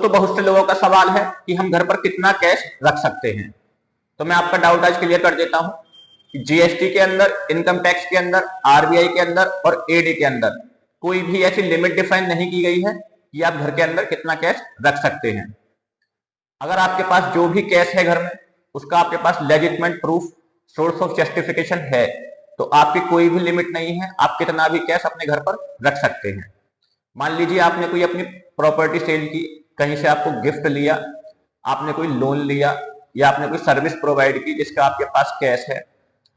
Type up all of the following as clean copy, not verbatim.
तो बहुत से लोगों का सवाल है कि हम घर पर कितना कैश रख सकते हैं। तो मैं आपका डाउट आज क्लियर कर देता हूं कि जीएसटी के अंदर, इनकम टैक्स के अंदर, आरबीआई के अंदर और एडी के अंदर कोई भी ऐसी लिमिट डिफाइन नहीं की गई है कि आप घर के अंदर कितना कैश रख सकते हैं। अगर आपके पास जो भी कैश है घर में, उसका आपके पास लेजिटमेंट प्रूफ, सोर्स ऑफ जस्टिफिकेशन है, तो आपकी कोई भी लिमिट नहीं है, आप कितना भी कैश अपने घर पर रख सकते हैं। मान लीजिए आपने कोई अपनी प्रॉपर्टी सेल की, कहीं से आपको गिफ्ट लिया, आपने कोई लोन लिया या आपने कोई सर्विस प्रोवाइड की जिसका आपके पास कैश है।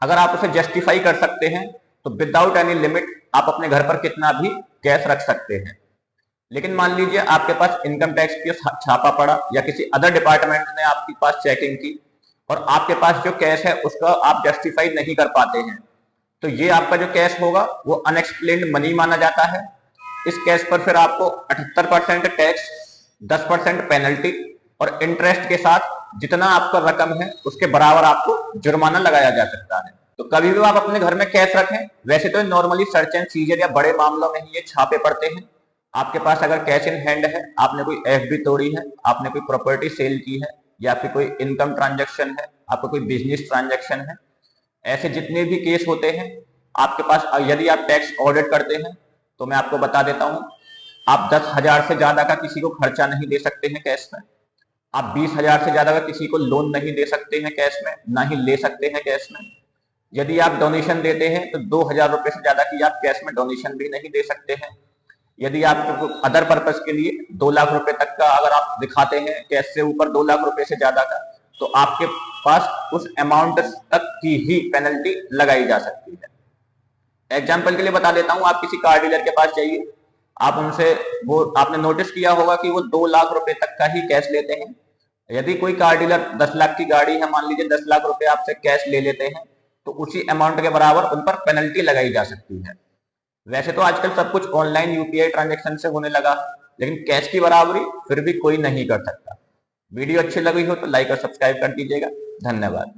अगर आप उसे जस्टिफाई कर सकते हैं तो विदाउट एनी लिमिट आप अपने घर पर कितना भी कैश रख सकते हैं। लेकिन मान लीजिए आपके पास इनकम टैक्स की छापा पड़ा या किसी अदर डिपार्टमेंट ने आपके पास चेकिंग की और आपके पास जो कैश है उसका आप जस्टिफाई नहीं कर पाते हैं, तो ये आपका जो कैश होगा वो अनएक्सप्लेन्ड मनी माना जाता है। इस कैश पर फिर आपको 78% टैक्स, 10% पेनल्टी और इंटरेस्ट के साथ जितना आपका रकम है उसके बराबर आपको जुर्माना लगाया जा सकता है। तो कभी भी आप अपने घर में कैश रखें, वैसे तो नॉर्मली सर्च एंड सीजर या बड़े मामलों में ही ये छापे पड़ते हैं। आपके पास अगर कैश इन हैंड है, आपने कोई एफडी तोड़ी है, आपने कोई प्रॉपर्टी सेल की है या फिर कोई इनकम ट्रांजैक्शन है, आपका कोई बिजनेस ट्रांजैक्शन है, ऐसे जितने भी केस होते हैं आपके पास, यदि आप टैक्स ऑडिट करते हैं तो मैं आपको बता देता हूं, आप 10,000 से ज्यादा का किसी को खर्चा नहीं दे सकते हैं कैश में। आप 20,000 से ज्यादा का किसी को लोन नहीं दे सकते हैं कैश में, ना ही ले सकते हैं कैश में। यदि आप डोनेशन देते हैं तो 2,000 रुपए से ज्यादा की आप कैश में डोनेशन भी नहीं दे सकते हैं। यदि आप अदर पर्पज के लिए 2 लाख रुपए तक का अगर आप दिखाते हैं कैश से ऊपर 2 लाख रुपए से ज्यादा का, तो आपके पास उस अमाउंट तक की ही पेनल्टी लगाई जा सकती है। एग्जाम्पल के लिए बता देता हूं, आप किसी कार डीलर के पास जाइए, आप उनसे, वो आपने नोटिस किया होगा कि वो 2 लाख रुपए तक का ही कैश लेते हैं। यदि कोई कार डीलर 10 लाख की गाड़ी है, मान लीजिए 10 लाख रुपए आपसे कैश ले लेते हैं, तो उसी अमाउंट के बराबर उन पर पेनल्टी लगाई जा सकती है। वैसे तो आजकल सब कुछ ऑनलाइन यूपीआई ट्रांजैक्शन से होने लगा, लेकिन कैश की बराबरी फिर भी कोई नहीं कर सकता। वीडियो अच्छी लगी हो तो लाइक और सब्सक्राइब कर दीजिएगा। धन्यवाद।